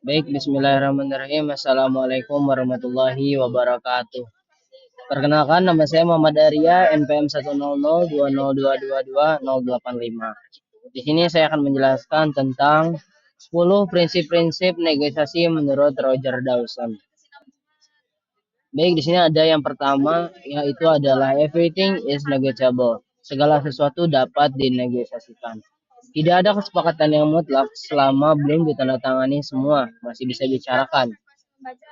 Baik, bismillahirrahmanirrahim. Assalamualaikum warahmatullahi wabarakatuh. Perkenalkan, nama saya Muhammad Arya, NPM 10020222085. Di sini saya akan menjelaskan tentang 10 prinsip-prinsip negosiasi menurut Roger Dawson. Baik, di sini ada yang pertama, yaitu adalah everything is negotiable. Segala sesuatu dapat dinegosiasikan. Tidak ada kesepakatan yang mutlak selama belum ditandatangani semua, masih bisa bicarakan.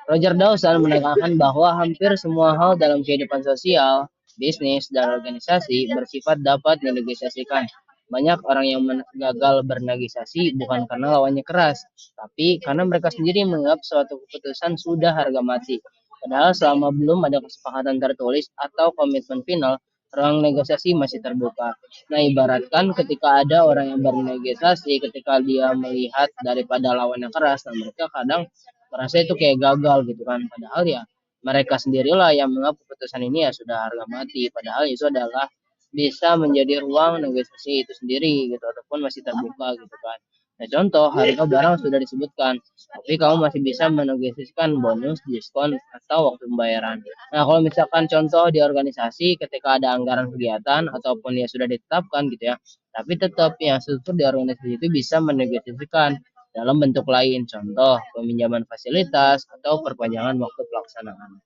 Roger Dawson menekankan bahwa hampir semua hal dalam kehidupan sosial, bisnis, dan organisasi bersifat dapat dinegosiasikan. Banyak orang yang gagal bernegosiasi bukan karena lawannya keras, tapi karena mereka sendiri menganggap suatu keputusan sudah harga mati. Padahal selama belum ada kesepakatan tertulis atau komitmen final, ruang negosiasi masih terbuka. Nah, ibaratkan ketika ada orang yang bernegosiasi, ketika dia melihat daripada lawannya keras, nah mereka kadang merasa itu kayak gagal gitu kan. Padahal ya mereka sendirilah yang menganggap keputusan ini ya sudah harga mati. Padahal itu adalah bisa menjadi ruang negosiasi itu sendiri gitu ataupun masih terbuka gitu kan. Nah, contoh harga barang sudah disebutkan, tapi kamu masih bisa menegosiasikan bonus, diskon, atau waktu pembayaran. Nah, kalau misalkan contoh di organisasi ketika ada anggaran kegiatan ataupun ya sudah ditetapkan gitu ya, tapi tetap yang struktur di organisasi itu bisa menegosiasikan dalam bentuk lain, contoh peminjaman fasilitas atau perpanjangan waktu pelaksanaan.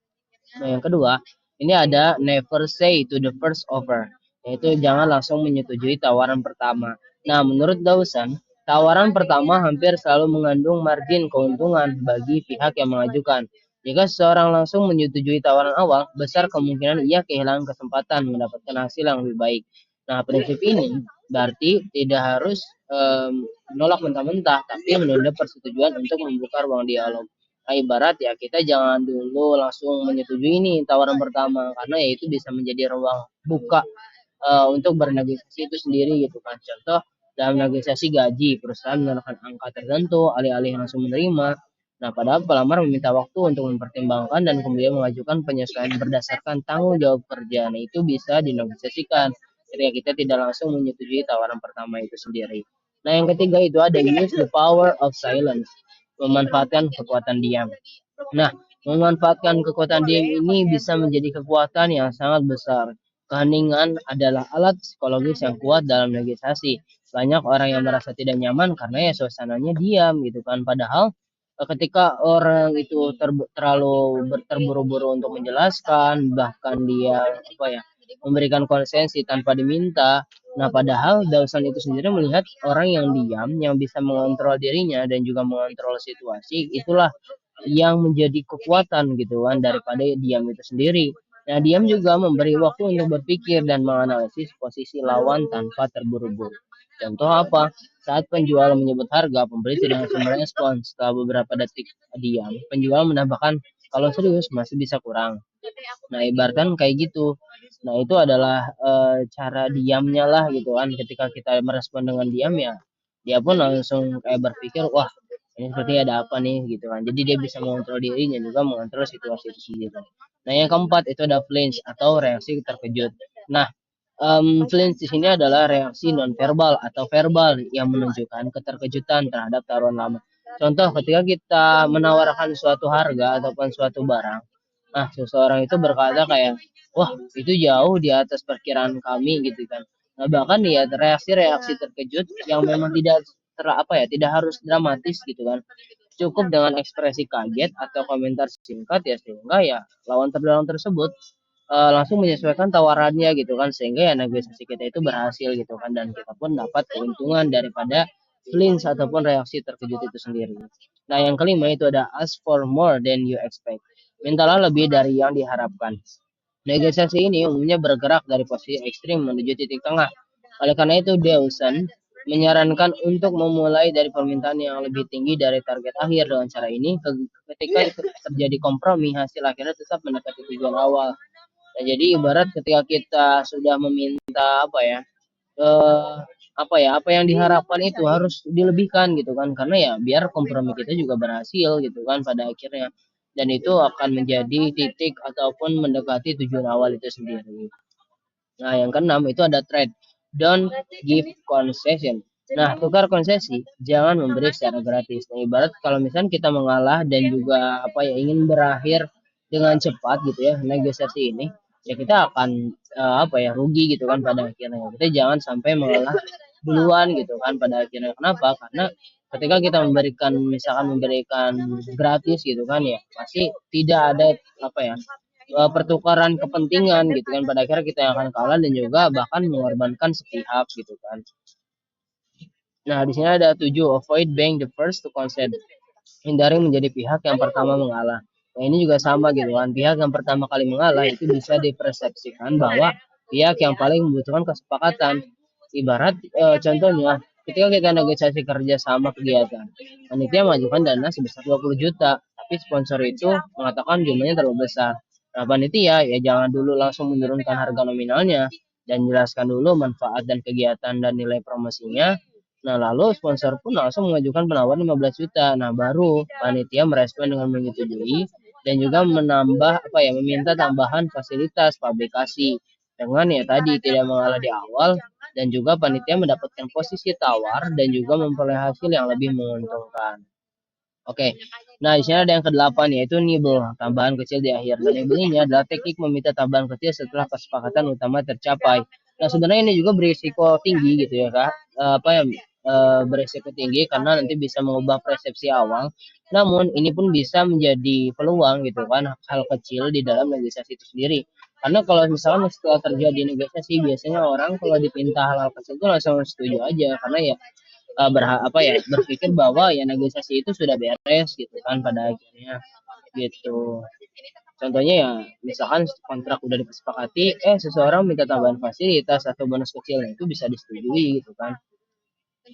Nah, yang kedua, ini ada never say to the first offer, yaitu jangan langsung menyetujui tawaran pertama. Nah, menurut Dawson, tawaran pertama hampir selalu mengandung margin keuntungan bagi pihak yang mengajukan. Jika seseorang langsung menyetujui tawaran awal, besar kemungkinan ia kehilangan kesempatan mendapatkan hasil yang lebih baik. Nah, prinsip ini berarti tidak harus menolak mentah-mentah, tapi menunda persetujuan untuk membuka ruang dialog. Nah, ibarat ya kita jangan dulu langsung menyetujui ini tawaran pertama karena ya itu bisa menjadi ruang buka untuk bernegosiasi itu sendiri gitu kan. Contoh dalam negosiasi gaji, perusahaan menawarkan angka tertentu alih-alih langsung menerima. Nah, padahal pelamar meminta waktu untuk mempertimbangkan dan kemudian mengajukan penyesuaian berdasarkan tanggung jawab kerja. Nah, itu bisa dinegosiasikan ketika kita tidak langsung menyetujui tawaran pertama itu sendiri. Nah, yang ketiga itu ada use the power of silence, memanfaatkan kekuatan diam. Nah, memanfaatkan kekuatan diam ini bisa menjadi kekuatan yang sangat besar. Keheningan adalah alat psikologis yang kuat dalam negosiasi. Banyak orang yang merasa tidak nyaman karena ya suasananya diam gitu kan. Padahal ketika orang itu terlalu terburu-buru untuk menjelaskan, bahkan dia apa ya memberikan konsensi tanpa diminta. Nah, padahal Dawson itu sendiri melihat orang yang diam, yang bisa mengontrol dirinya dan juga mengontrol situasi, itulah yang menjadi kekuatan gitu kan daripada diam itu sendiri. Nah, diam juga memberi waktu untuk berpikir dan menganalisis posisi lawan tanpa terburu-buru. Contoh apa? Saat penjual menyebut harga, pembeli tidak langsung merespon. Setelah beberapa detik diam, penjual menambahkan kalau serius masih bisa kurang. Nah, ibaratkan kayak gitu. Nah, itu adalah cara diamnya lah gitu kan. Ketika kita merespon dengan diam ya, dia pun langsung kayak berpikir, wah ini seperti ada apa nih gitu kan. Jadi dia bisa mengontrol dirinya juga mengontrol situasi itu sendiri. Nah, yang keempat itu ada flinch atau reaksi terkejut. Nah, flinch di sini adalah reaksi nonverbal atau verbal yang menunjukkan keterkejutan terhadap taruhan lama. Contoh ketika kita menawarkan suatu harga ataupun suatu barang, nah seseorang itu berkata kayak, wah itu jauh di atas perkiraan kami gitu kan. Nah, bahkan ya reaksi-reaksi terkejut yang memang tidak apa ya, tidak harus dramatis gitu kan. Cukup dengan ekspresi kaget atau komentar singkat ya sehingga ya lawan terdorong tersebut langsung menyesuaikan tawarannya gitu kan sehingga ya negosiasi kita itu berhasil gitu kan dan kita pun dapat keuntungan daripada flinch ataupun reaksi terkejut itu sendiri. Nah, yang kelima itu ada ask for more than you expect. Mintalah lebih dari yang diharapkan. Negosiasi ini umumnya bergerak dari posisi ekstrim menuju titik tengah. Oleh karena itu, Dawson menyarankan untuk memulai dari permintaan yang lebih tinggi dari target akhir. Dengan cara ini, ketika terjadi kompromi, hasil akhirnya tetap mendekati tujuan awal. Nah, jadi ibarat ketika kita sudah meminta eh, apa yang diharapkan itu harus dilebihkan gitu kan, karena ya biar kompromi kita juga berhasil gitu kan pada akhirnya. Dan itu akan menjadi titik ataupun mendekati tujuan awal itu sendiri. Nah, yang keenam itu ada trade. Don't give concession. Nah, tukar konsesi jangan memberi secara gratis. Nah, ibarat kalau misalnya kita mengalah dan juga apa ya ingin berakhir dengan cepat gitu ya negosiasi ini, ya kita akan apa ya rugi gitu kan pada akhirnya. Kita jangan sampai mengalah duluan gitu kan pada akhirnya. Kenapa? Karena ketika kita memberikan misalkan memberikan gratis gitu kan ya, pasti tidak ada apa ya pertukaran kepentingan gitu kan pada akhirnya kita yang akan kalah dan juga bahkan mengorbankan sepihak gitu kan. Nah, di sini ada 7, avoid being the first to consent. Hindari menjadi pihak yang pertama mengalah. Nah, ini juga sama gitu kan. Pihak yang pertama kali mengalah itu bisa dipersepsikan bahwa pihak yang paling membutuhkan kesepakatan. Ibarat contohnya, ketika kita negosiasi kerja sama kegiatan, panitia mengajukan dana sebesar 20 juta, tapi sponsor itu mengatakan jumlahnya terlalu besar. Nah, panitia ya jangan dulu langsung menurunkan harga nominalnya dan jelaskan dulu manfaat dan kegiatan dan nilai promosinya. Nah, lalu sponsor pun langsung mengajukan penawaran 15 juta. Nah, baru panitia merespon dengan menyetujui dan juga menambah apa ya, meminta tambahan fasilitas publikasi dengan ya tadi tidak mengalah di awal dan juga panitia mendapatkan posisi tawar dan juga memperoleh hasil yang lebih menguntungkan. Oke. Nah, di sini ada yang kedelapan yaitu nibble, tambahan kecil di akhir. Dan nibble ini adalah teknik meminta tambahan kecil setelah kesepakatan utama tercapai. Nah, sebenarnya ini juga berisiko tinggi gitu ya, Kak. Apa ya berisiko tinggi karena nanti bisa mengubah persepsi awal. Namun, ini pun bisa menjadi peluang gitu kan, hal kecil di dalam negosiasi itu sendiri. Karena kalau misalnya setelah terjadi negosiasi, biasanya orang kalau dipinta hal-hal kecil itu langsung setuju aja karena ya apa ya berpikir bahwa ya negosiasi itu sudah beres gitu kan pada akhirnya gitu. Contohnya ya misalkan kontrak udah disepakati, seseorang minta tambahan fasilitas atau bonus kecil itu bisa disetujui gitu kan.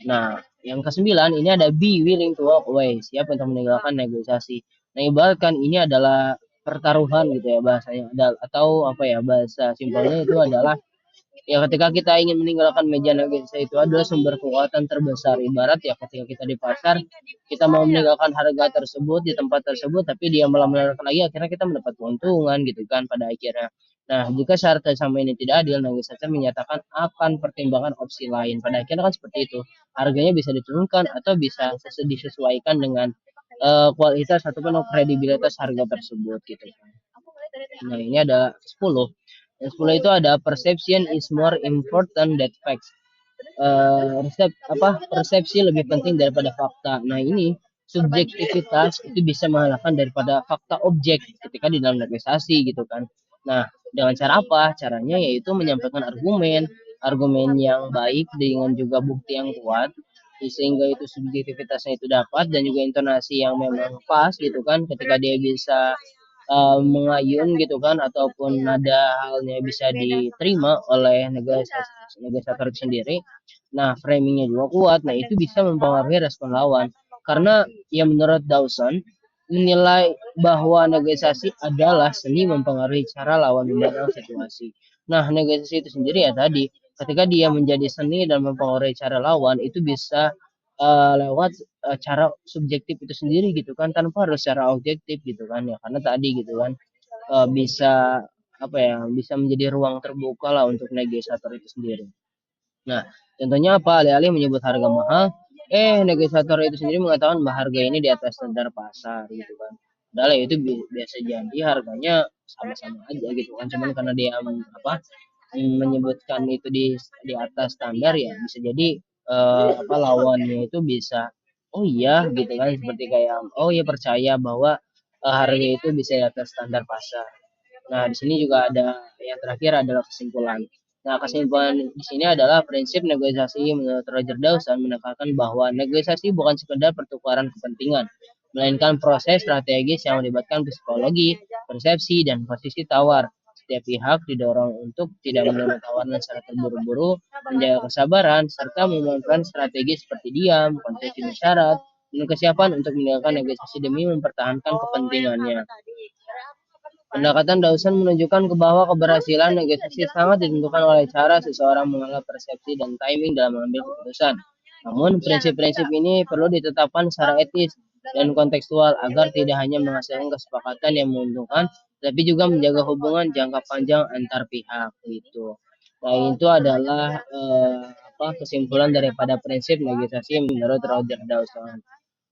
Nah, yang kesembilan ini ada be willing to walk away, siap untuk meninggalkan negosiasi. Nah, ibaratkan ini adalah pertaruhan gitu ya bahasanya, atau apa ya bahasa simpelnya itu adalah ya ketika kita ingin meninggalkan meja negosiasi itu adalah sumber kekuatan terbesar. Ibarat ya ketika kita di pasar, kita mau meninggalkan harga tersebut di tempat tersebut, tapi dia malah menawarkan lagi, akhirnya kita mendapat keuntungan gitu kan pada akhirnya. Nah, jika syarat sama ini tidak adil, negosiator menyatakan akan pertimbangan opsi lain. Pada akhirnya kan seperti itu. Harganya bisa diturunkan atau bisa disesuaikan dengan kualitas ataupun kredibilitas harga tersebut gitu kan. Nah, ini ada 10. Yang 10 itu ada perception is more important than facts. Persepsi lebih penting daripada fakta. Nah, ini subjektivitas itu bisa mengalahkan daripada fakta objek ketika di dalam negosiasi gitu kan. Nah, dengan cara apa? Caranya yaitu menyampaikan argumen, argumen yang baik dengan juga bukti yang kuat sehingga itu subjektivitasnya itu dapat dan juga intonasi yang memang pas gitu kan ketika dia bisa mengayun gitu kan ataupun nada halnya bisa diterima oleh negosiator itu sendiri. Nah, framingnya juga kuat. Nah, itu bisa mempengaruhi respon lawan. Karena ya menurut Dawson menilai bahwa negosiasi adalah seni mempengaruhi cara lawan memandang situasi. Nah, negosiasi itu sendiri ya tadi ketika dia menjadi seni dan mempengaruhi cara lawan itu bisa lewat cara subjektif itu sendiri gitu kan tanpa harus secara objektif gitu kan ya karena tadi gitu kan bisa apa ya bisa menjadi ruang terbuka lah untuk negosiator itu sendiri. Nah, contohnya apa? Alih-alih menyebut harga mahal, negosiator itu sendiri mengatakan bahwa harga ini di atas standar pasar gitu kan. Padahal ya itu biasa jadi harganya sama-sama aja gitu kan. Cuman karena dia menyebutkan itu di atas standar ya bisa jadi lawannya itu bisa oh iya gitu kan seperti kayak oh iya percaya bahwa harga itu bisa di atas standar pasar. Nah, di sini juga ada yang terakhir adalah kesimpulan. Nah, kesimpulan di sini adalah prinsip negosiasi menurut Roger Dawson menekankan bahwa negosiasi bukan sekedar pertukaran kepentingan, melainkan proses strategis yang melibatkan psikologi, persepsi, dan posisi tawar. Setiap pihak didorong untuk tidak menerima tawaran secara terburu-buru, menjaga kesabaran, serta memanfaatkan strategi seperti diam, konsesi bersyarat, dan kesiapan untuk meninggalkan negosiasi demi mempertahankan kepentingannya. Pendekatan Dawson menunjukkan ke bahwa keberhasilan negosiasi sangat ditentukan oleh cara seseorang mengolah persepsi dan timing dalam mengambil keputusan. Namun, prinsip-prinsip ini perlu ditetapkan secara etis dan kontekstual agar tidak hanya menghasilkan kesepakatan yang menguntungkan, tapi juga menjaga hubungan jangka panjang antar pihak. Gitu. Nah, itu adalah kesimpulan daripada prinsip negosiasi menurut Roger Dawson.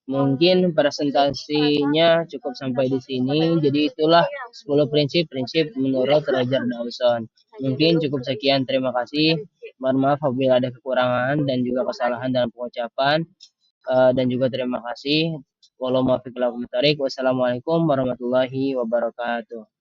Mungkin presentasinya cukup sampai di sini. Jadi itulah 10 prinsip-prinsip menurut Roger Dawson. Mungkin cukup sekian. Terima kasih. Mohon maaf apabila ada kekurangan dan juga kesalahan dalam pengucapan. Dan juga terima kasih. Wassalamualaikum warahmatullahi wabarakatuh.